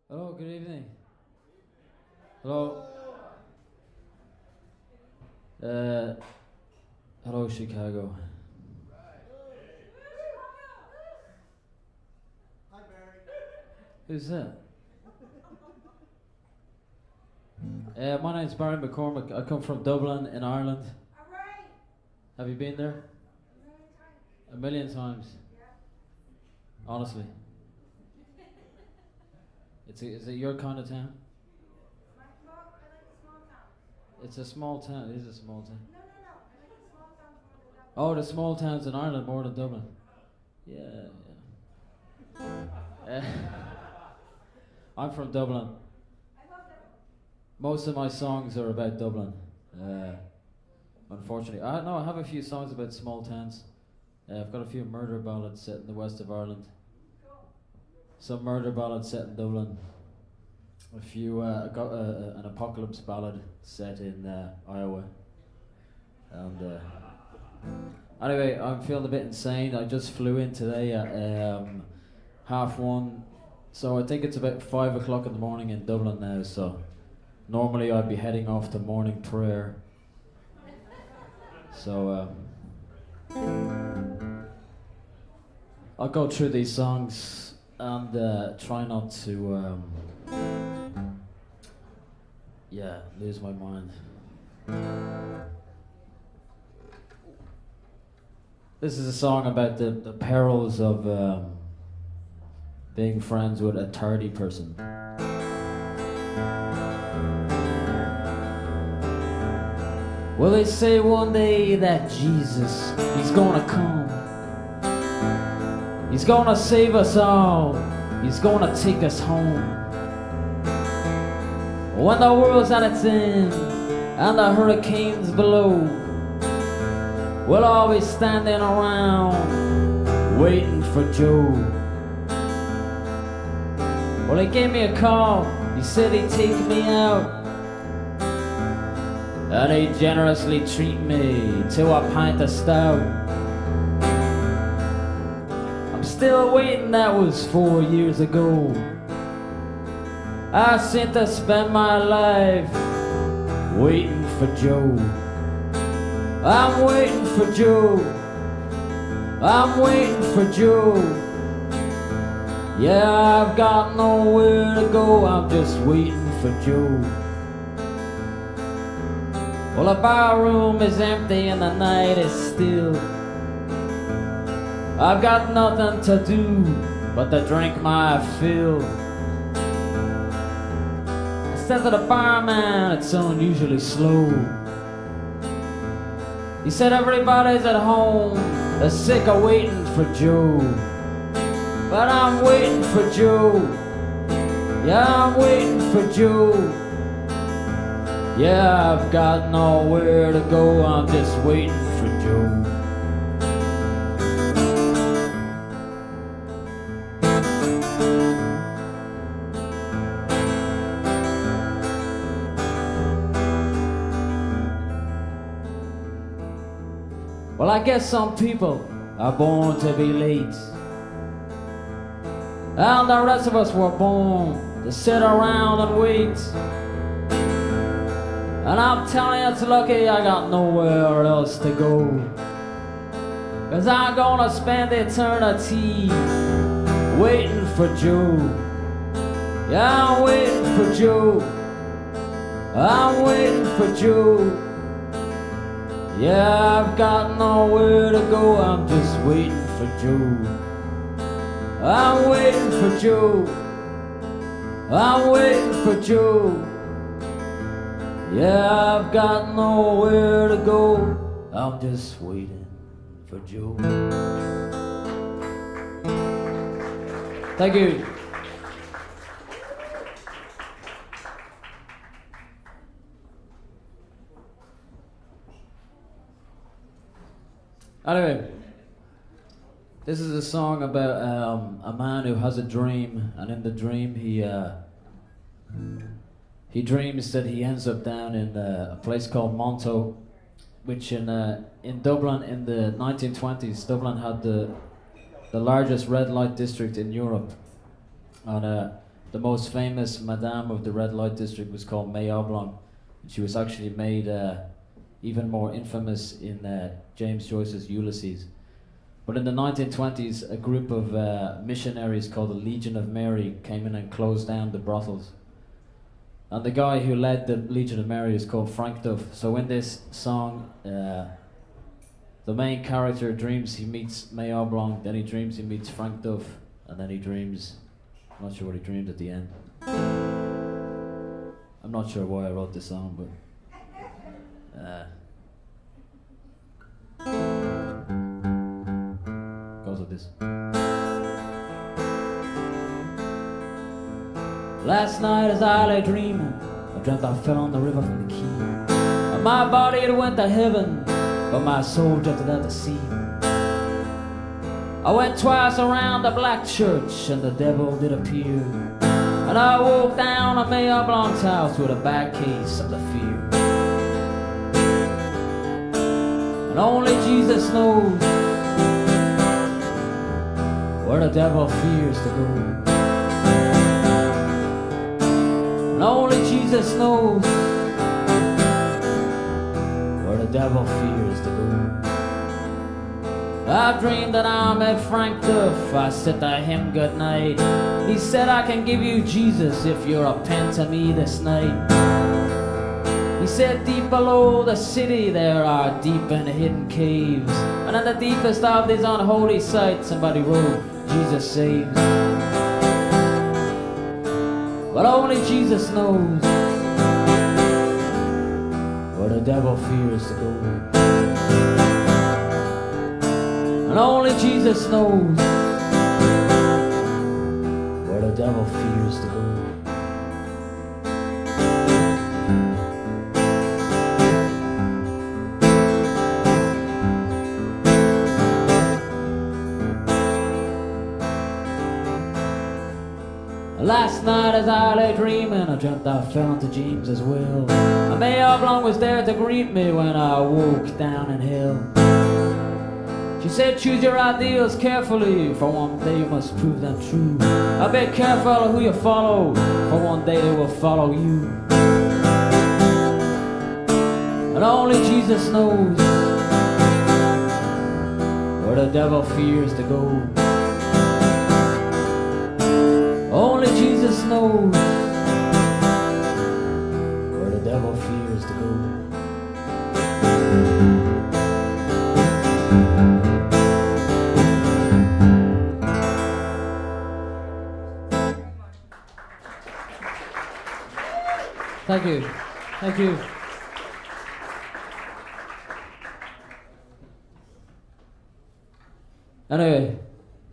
Hello, good evening. Hello. Uh, hello, Chicago. Who's that? My name's Barry McCormack. I come from Dublin in Ireland. Have you been there? A million times. Honestly. Is it your kind of town? It's a small town. It is a small town. Oh, the small towns in Ireland more than Dublin. Yeah, yeah. I'm from Dublin. Most of my songs are about Dublin. Unfortunately, I have a few songs about small towns. I've got a few murder ballads set in the west of Ireland. Some murder ballads set in Dublin. A few, I got an apocalypse ballad set in Iowa. And anyway, I'm feeling a bit insane. I just flew in today at 1:30. So I think it's about 5 o'clock in the morning in Dublin now. So normally I'd be heading off to morning prayer. So I'll go through these songs and try not to lose my mind. This is a song about the perils of being friends with a tardy person. Well, they say one day that Jesus, he's gonna come. He's gonna save us all. He's gonna take us home. When the world's at its end and the hurricanes below, we'll all be standing around waiting for Joe. Well, he gave me a call. He said he'd take me out, and he'd generously treat me to a pint of stout. I'm still waiting, that was 4 years ago. I seem to spend my life waiting for Joe. I'm waiting for Joe. I'm waiting for Joe. Yeah, I've got nowhere to go. I'm just waiting for Joe. Well, the bar room is empty and the night is still. I've got nothing to do but to drink my fill. I said to the barman, it's unusually slow. He said everybody's at home, they're sick of waiting for Joe. But I'm waiting for Joe. Yeah, I'm waiting for Joe. Yeah, I've got nowhere to go, I'm just waiting for Joe. Well, I guess some people are born to be late, and the rest of us were born to sit around and wait. And I'm telling you, it's lucky I got nowhere else to go, 'cause I'm gonna spend eternity waiting for Joe. Yeah, I'm waiting for Joe. I'm waiting for Joe. Yeah, I've got nowhere to go, I'm just waiting for Joe. I'm waiting for Joe. I'm waiting for Joe. Yeah, I've got nowhere to go, I'm just waiting for Joe. Thank you. Anyway, this is a song about a man who has a dream, and in the dream he dreams that he ends up down in a place called Monto, which in Dublin in the 1920s, Dublin had the largest red light district in Europe, and the most famous Madame of the red light district was called May Oblong. She was actually made even more infamous in James Joyce's Ulysses. But in the 1920s, a group of missionaries called the Legion of Mary came in and closed down the brothels. And the guy who led the Legion of Mary is called Frank Duff. So in this song, the main character dreams he meets May Oblong, then he dreams he meets Frank Duff, and then he dreams, I'm not sure what he dreamed at the end. I'm not sure why I wrote this song, but goes like this. Last night as I lay dreaming, I dreamt I fell on the river from the key. And my body it went to heaven, but my soul drifted out to sea. I went twice around the black church, and the devil did appear. And I walked down a May Oblong's house with a bad case of the fear. And only Jesus knows where the devil fears to go. And only Jesus knows where the devil fears to go. I dreamed that I met Frank Duff. I said to him good night. He said, I can give you Jesus if you repent to me this night. He said, deep below the city there are deep and hidden caves, and in the deepest of these unholy sites somebody wrote, Jesus saves. But only Jesus knows where the devil fears to go. And only Jesus knows where the devil fears to go. Last night as I lay dreaming, I dreamt I fell into James's well. And May Oblong was there to greet me when I woke down in hell. She said, choose your ideals carefully, for one day you must prove them true. Be careful who you follow, for one day they will follow you. And only Jesus knows where the devil fears to go. Only Jesus knows where the devil fears to go. Thank you. Thank you. Anyway,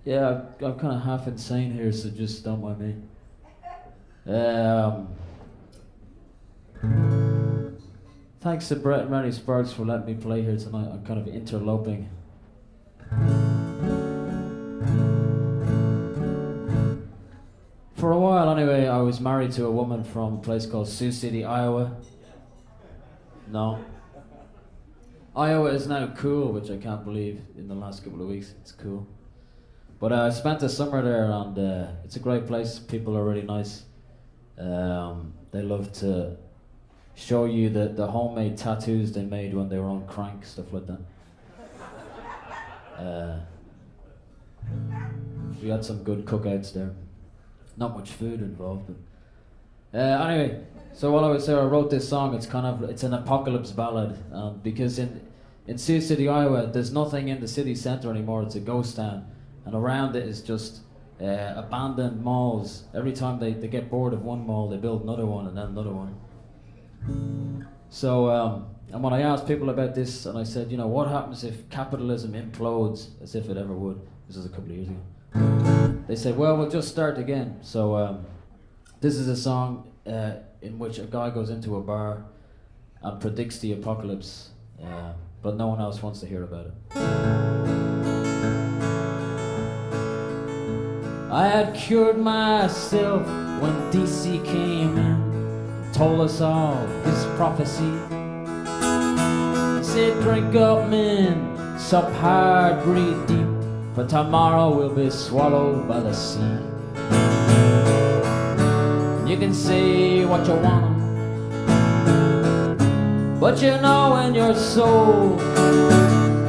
yeah, I'm kind of half insane here, so just don't mind me. Thanks to Brett and Randy Sparks for letting me play here tonight. I'm kind of interloping. For a while anyway, I was married to a woman from a place called Sioux City, Iowa. No. Iowa is now cool, which I can't believe in the last couple of weeks. It's cool. But I spent the summer there, and it's a great place. People are really nice. They love to show you the homemade tattoos they made when they were on crank, stuff like that. We had some good cookouts there. Not much food involved, but anyway. So while I was there, I wrote this song. It's an apocalypse ballad, because in Sioux City, Iowa, there's nothing in the city center anymore. It's a ghost town, and around it is just abandoned malls. Every time they get bored of one mall, they build another one and then another one. So and when I asked people about this, and I said, you know, what happens if capitalism implodes, as if it ever would? This was a couple of years ago. They said, well, we'll just start again. So this is a song in which a guy goes into a bar and predicts the apocalypse, but no one else wants to hear about it. I had cured myself when DC came in and told us all his prophecy. He said, drink up men, sup hard, breathe deep, for tomorrow we'll be swallowed by the sea. You can say what you want, but you know in your soul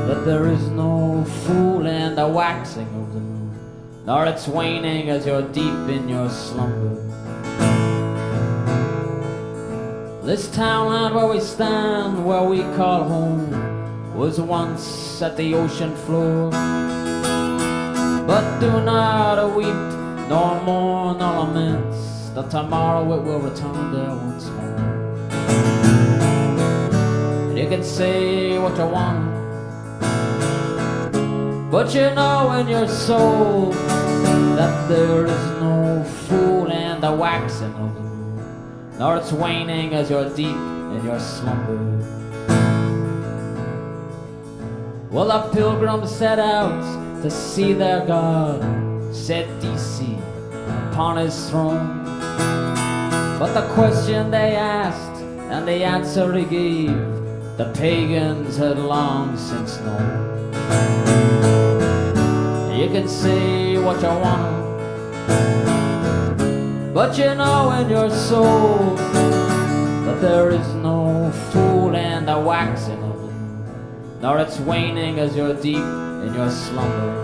that there is no fool in the waxing of the moon, nor its waning as you're deep in your slumber. This townland where we stand, where we call home, was once at the ocean floor. But do not weep, nor mourn, nor lament, that tomorrow it will return there once more. And you can say what you want, but you know in your soul that there is no fool in the waxing of the moon, nor its waning as you're deep in your slumber. Well, the pilgrims set out to see their God, said DC upon his throne. But the question they asked and the answer he gave, the pagans had long since known. You can say what you want, but you know in your soul that there is no fool in the waxing of the moon, nor its waning as you're deep in your slumber.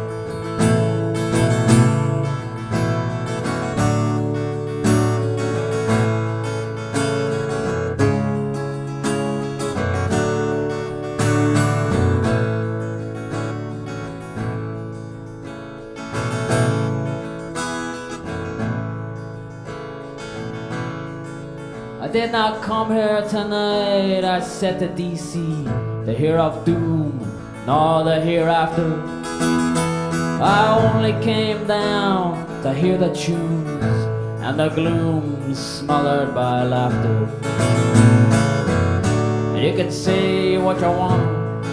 I did not come here tonight, I said to DC, to hear of doom, nor the hereafter. I only came down to hear the tunes and the gloom smothered by laughter. You can say what you want,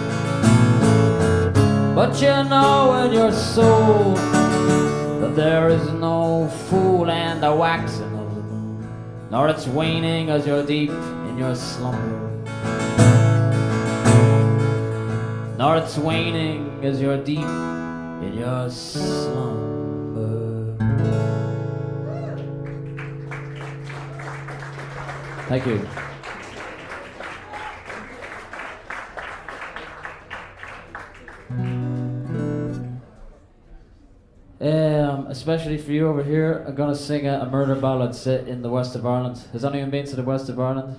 but you know in your soul that there is no fool in the waxing of the moon, nor its waning as you're deep in your slumber. Nor its waning as you're deep in your slumber. Thank you. Especially for you over here, I'm gonna sing a murder ballad set in the west of Ireland. Has anyone been to the west of Ireland?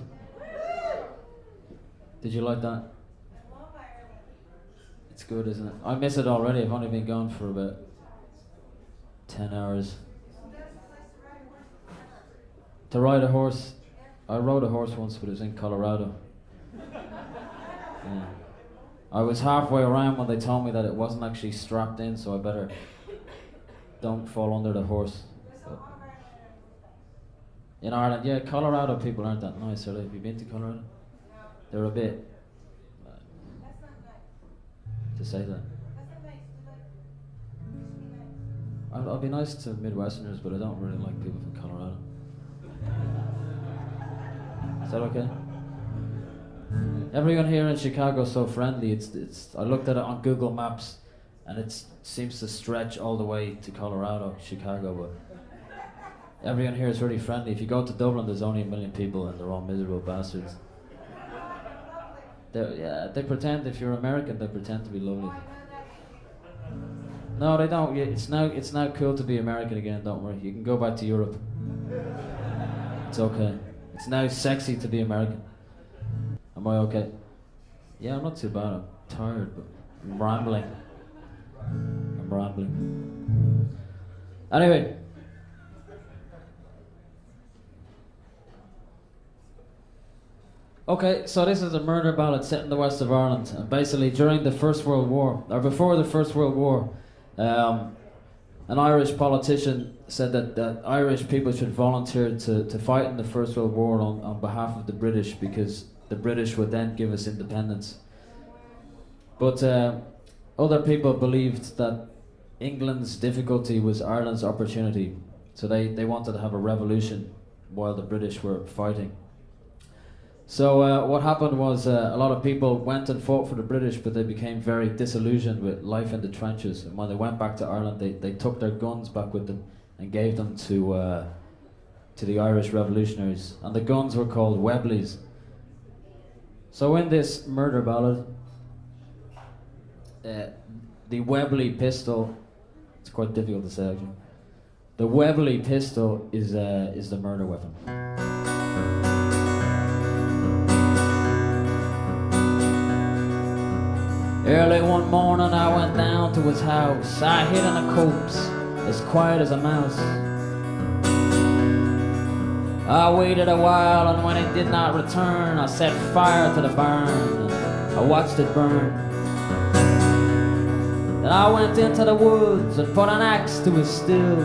Did you like that? It's good, isn't it? I miss it already. I've only been gone for about 10 hours. To ride a horse, I rode a horse once, but it was in Colorado. Yeah. I was halfway around when they told me that it wasn't actually strapped in, so I better don't fall under the horse. But in Ireland, yeah, Colorado people aren't that nice, are they? Have you been to Colorado? They're a bit, to say that. I'll be nice to Midwesterners, but I don't really like people from Colorado. Is that okay? Everyone here in Chicago is so friendly. It's. I looked at it on Google Maps, and it seems to stretch all the way to Colorado, Chicago. But everyone here is really friendly. If you go to Dublin, there's only 1 million people, and they're all miserable bastards. They pretend. If you're American, they pretend to be lovely. No, they don't. Yeah, it's now cool to be American again. Don't worry. You can go back to Europe. It's okay. It's now sexy to be American. Am I okay? Yeah, I'm not too bad. I'm tired, but I'm rambling. Anyway. Okay, so this is a murder ballad set in the west of Ireland. And basically, during the First World War, or before the First World War, an Irish politician said that Irish people should volunteer to fight in the First World War on behalf of the British, because the British would then give us independence. But other people believed that England's difficulty was Ireland's opportunity. So they wanted to have a revolution while the British were fighting. So what happened was a lot of people went and fought for the British, but they became very disillusioned with life in the trenches. And when they went back to Ireland, they took their guns back with them and gave them to to the Irish revolutionaries, and the guns were called Webleys. So in this murder ballad, the Webley pistol, it's quite difficult to say actually, the Webley pistol is the murder weapon. Early one morning I went down to his house. I hid in a copse, as quiet as a mouse. I waited a while, and when it did not return, I set fire to the barn, and I watched it burn. Then I went into the woods and put an axe to his still,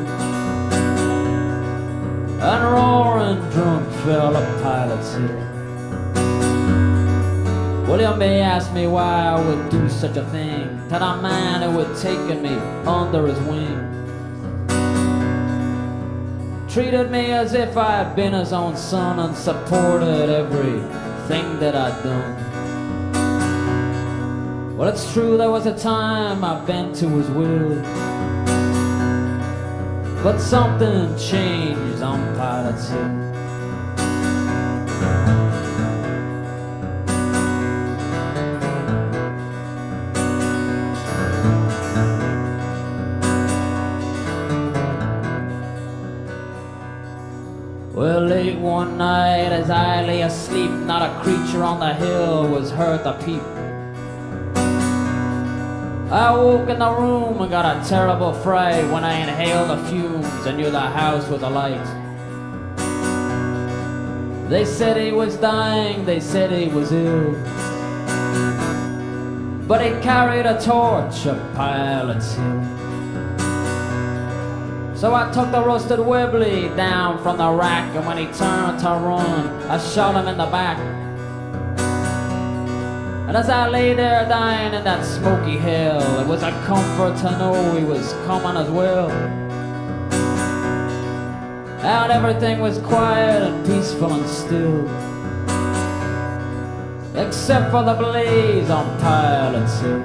and roaring drunk fell up Pilot's Hill. William may ask me why I would do such a thing to the man who had taken me under his wing. Treated me as if I had been his own son and supported everything that I'd done. Well, it's true there was a time I bent to his will, but something changed on Pilot's Hill. Well, late one night as I lay asleep, not a creature on the hill was heard to peep. I woke in the room and got a terrible fright when I inhaled the fumes and knew the house was alight. They said he was dying, they said he was ill, but he carried a torch up Pilot's Hill. So I took the rusted Webley down from the rack, and when he turned to run, I shot him in the back. And as I lay there dying in that smoky hell, it was a comfort to know he was coming as well. And everything was quiet and peaceful and still, except for the blaze on Pilot's Hill.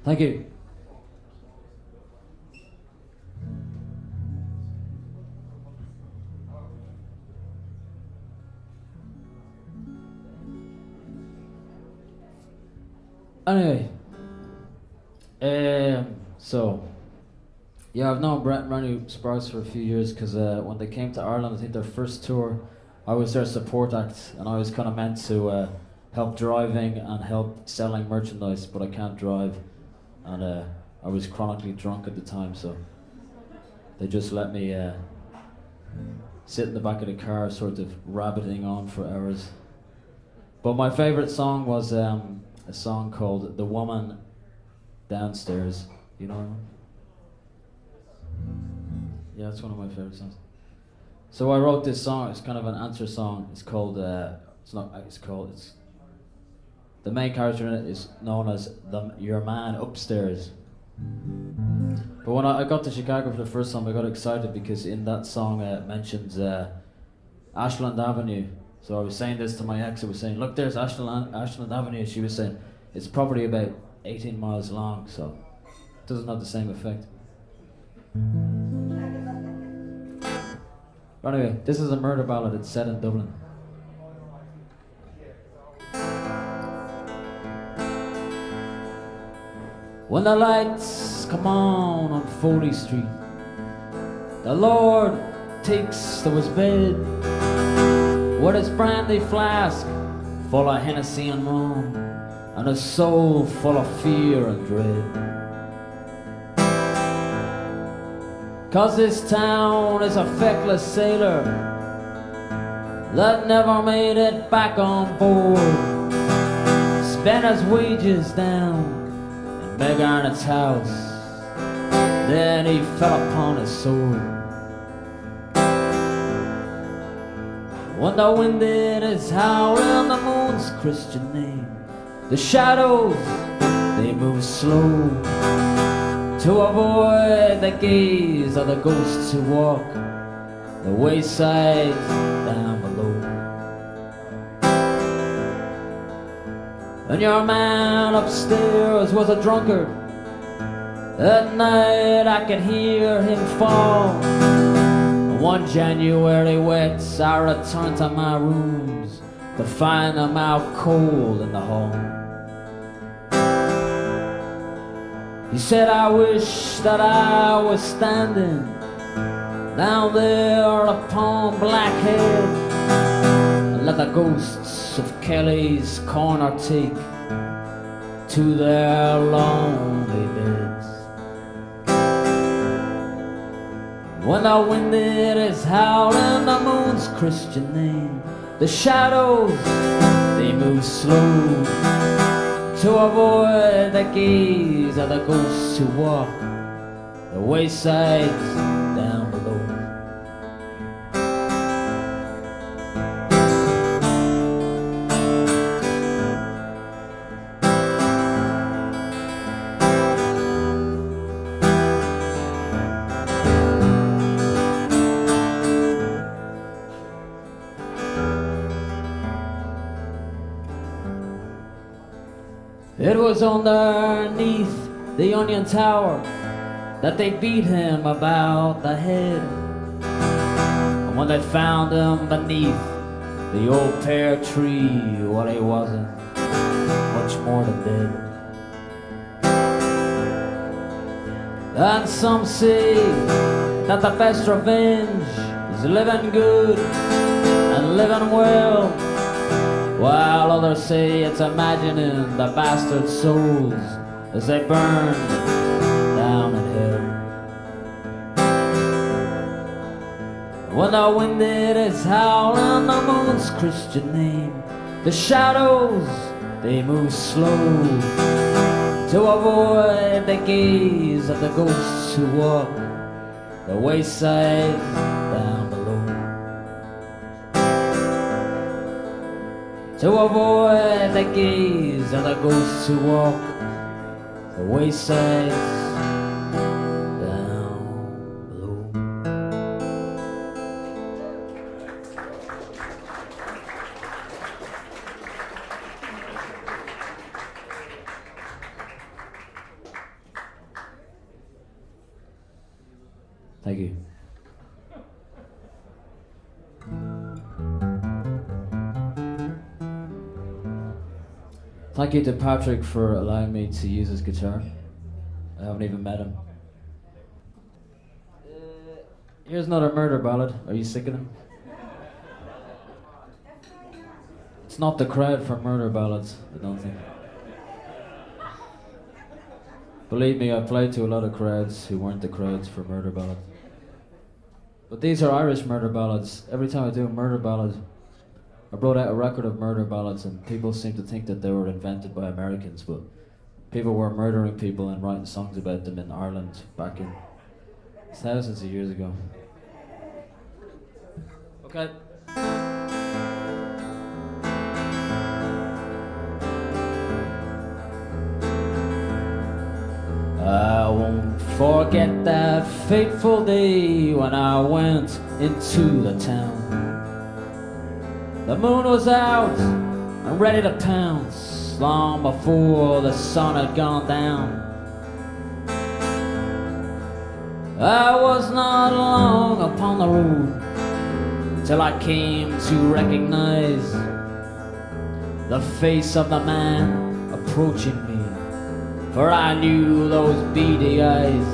Thank you. Anyway, so yeah, I've known Brett and Ronnie Sparks for a few years because when they came to Ireland, I think their first tour, I was their support act, and I was kind of meant to help driving and help selling merchandise, but I can't drive. And I was chronically drunk at the time, so they just let me sit in the back of the car, sort of rabbiting on for hours. But my favourite song was a song called "The Woman Downstairs." You know what I mean? Yeah, it's one of my favourite songs. So I wrote this song. It's kind of an answer song. It's called. It's the main character in it is known as your man upstairs. But when I got to Chicago for the first time, I got excited because in that song it mentions Ashland Avenue. So I was saying this to my ex. I was saying, look, there's Ashland Avenue. She was saying, it's probably about 18 miles long, so it doesn't have the same effect. But anyway, this is a murder ballad. It's set in Dublin. When the lights come on Foley Street, the Lord takes to his bed with his brandy flask full of Hennessy and rum, and a soul full of fear and dread. 'Cause this town is a feckless sailor that never made it back on board, spent his wages down Meg Arnott's house, then he fell upon his sword. When the wind it is howling the moon's Christian name, the shadows, they move slow to avoid the gaze of the ghosts who walk the waysides down below. And your man upstairs was a drunkard. At night I could hear him fall. One January wet, I returned to my rooms to find them out cold in the hall. He said, I wish that I was standing down there upon Blackhead, and let the ghosts of Kelly's Corner take to their lonely beds. When the wind it is howling the moon's Christian name, the shadows, they move slow to avoid the gaze of the ghosts who walk the waysides down below. It was underneath the Onion Tower that they beat him about the head. And when they found him beneath the old pear tree, well, he wasn't much more than dead. And some say that the best revenge is living good and living well, while others say it's imagining the bastard souls as they burn down in hell. When the wind it is howling the moon's Christian name, the shadows, they move slow to avoid the gaze of the ghosts who walk the wayside down below. To avoid the gaze of the ghosts who walk the waysides down below. Thank you. Thank you to Patrick for allowing me to use his guitar. I haven't even met him. Here's another murder ballad. Are you sick of them? It's not the crowd for murder ballads, I don't think. Believe me, I played to a lot of crowds who weren't the crowds for murder ballads. But these are Irish murder ballads. Every time I do a murder ballad, I brought out a record of murder ballads, and people seem to think that they were invented by Americans, but people were murdering people and writing songs about them in Ireland back in thousands of years ago. Okay. I won't forget that fateful day when I went into the town. The moon was out and ready to pounce long before the sun had gone down. I was not long upon the road till I came to recognize the face of the man approaching me, for I knew those beady eyes.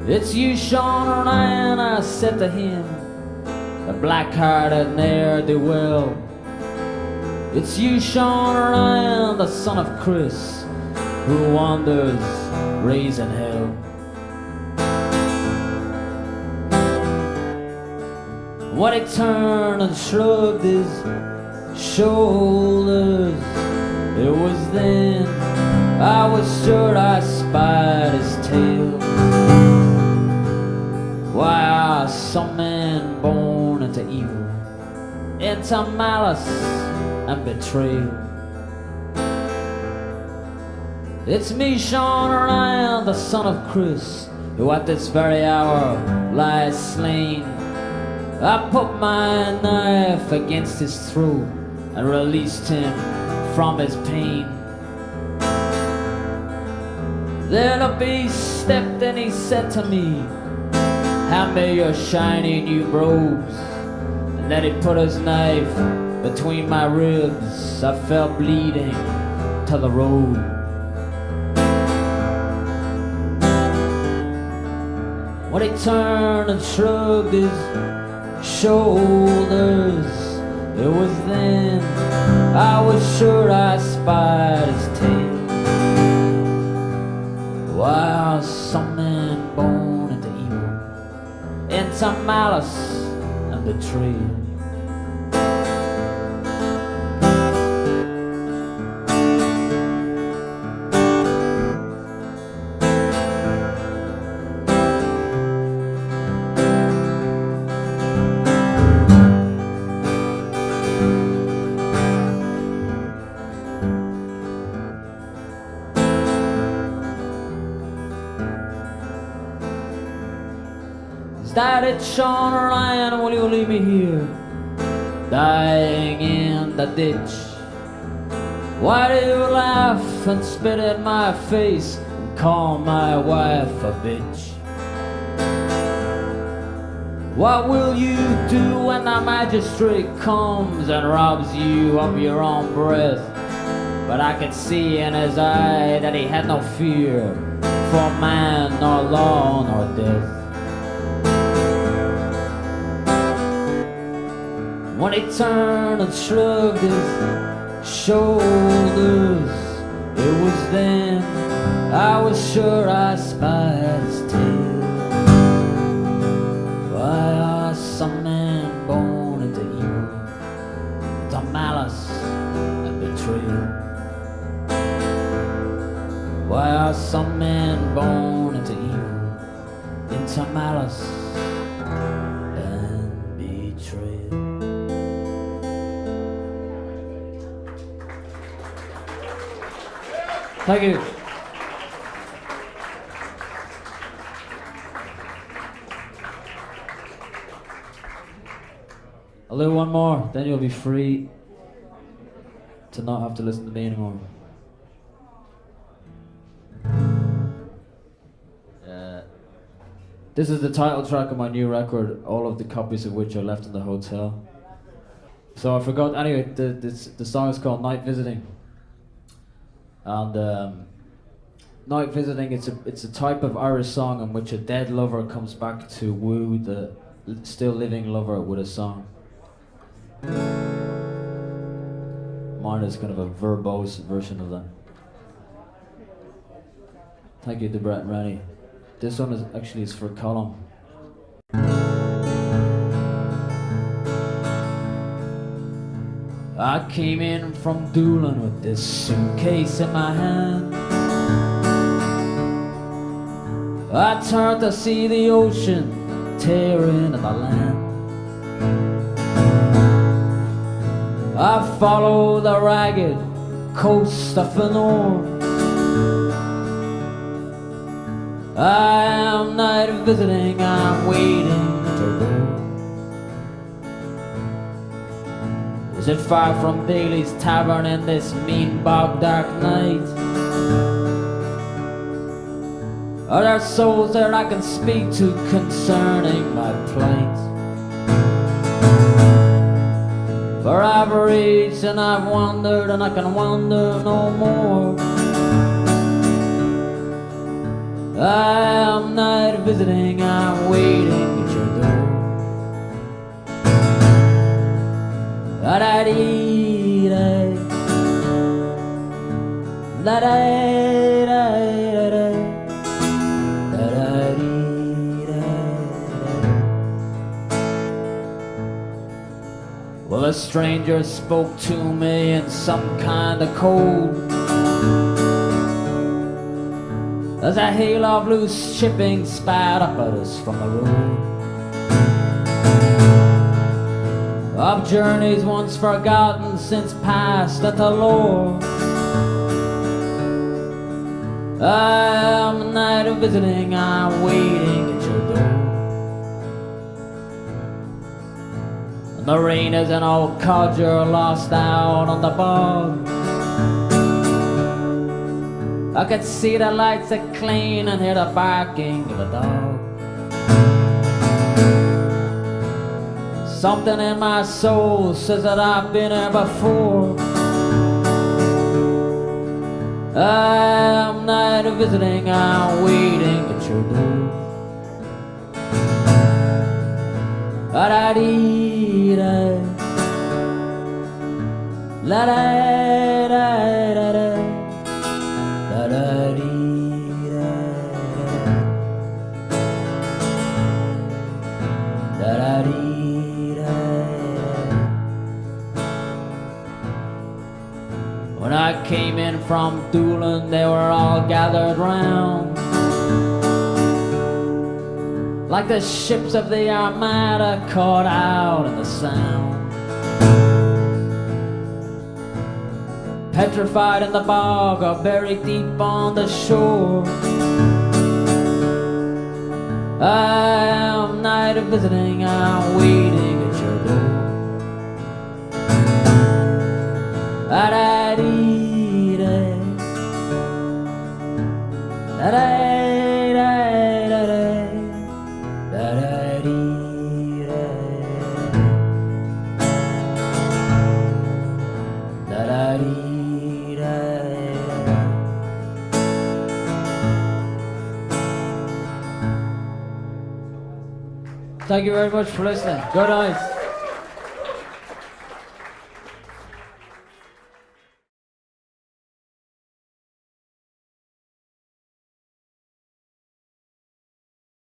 It's you, Sean Ryan, I said to him, the black-hearted ne'er-do-well. It's you, Sean Ryan, the son of Chris, who wanders raising hell. When he turned and shrugged his shoulders, it was then I was sure I spied his tail. Why, are some men born into evil, into malice and betrayal. It's me, Sean Ryan, the son of Chris, who at this very hour lies slain. I put my knife against his throat and released him from his pain. Then the beast stepped and he said to me, "Hand me your shiny new robes." And then he put his knife between my ribs. I fell bleeding to the road. When he turned and shrugged his shoulders, it was then I was sure I spied his tail. Why are some men born into evil, into malice and betrayal? Is that it, Sean Ryan, or will you leave me here, dying in the ditch? Why do you laugh and spit in my face and call my wife a bitch? What will you do when the magistrate comes and robs you of your own breath? But I could see in his eye that he had no fear for man, nor law, nor death. When he turned and shrugged his shoulders, it was then I was sure I spied his tail. Why are some men born into evil, into malice and betrayal? Why are some men born into evil, into malice and betrayal? Thank you. I'll do one more, then you'll be free to not have to listen to me anymore. This is the title track of my new record, all of the copies of which are left in the hotel. So I forgot, anyway, the song is called Night Visiting. And Night Visiting, it's a type of Irish song in which a dead lover comes back to woo the still living lover with a song. Mine is kind of a verbose version of that. Thank you to Brett and Rennie. This one is for Colm. I came in from Doolin with this suitcase in my hand. I turned to see the ocean tearing at the land. I followed the ragged coast of the north. I am night visiting, I'm waiting at your door. Is it far from Daly's Tavern in this mean bog dark night? Are there souls there I can speak to concerning my plight? For I've reached and I've wandered and I can wander no more. I am night visiting, I'm waiting at your door. La-da-dee-da, la-da-da-da, la-da-dee-da. Well, a stranger spoke to me in some kind of code as a hail of loose shipping spat up at us from the road. of journeys once forgotten, since past at the lore. I am a night of visiting, I'm waiting at your door. And the rain is an old codger lost out on the bog. I could see the lights that clean and hear the barking of a dog. Something in my soul says that I've been here before. I'm not visiting, I'm waiting at your door. La-da-dee-da, la-da-da-da-da, la-da-dee-da, la-da-dee-da. When I came in from Doolin, they were all gathered round, like the ships of the Armada caught out in the Sound. Petrified in the bog or buried deep on the shore, I am night of visiting, I'm waiting at your door. Da-da-dee-da, da-da-da-da-da, da-da-dee-da, da-da-dee-da. Thank you very much for listening. Good night.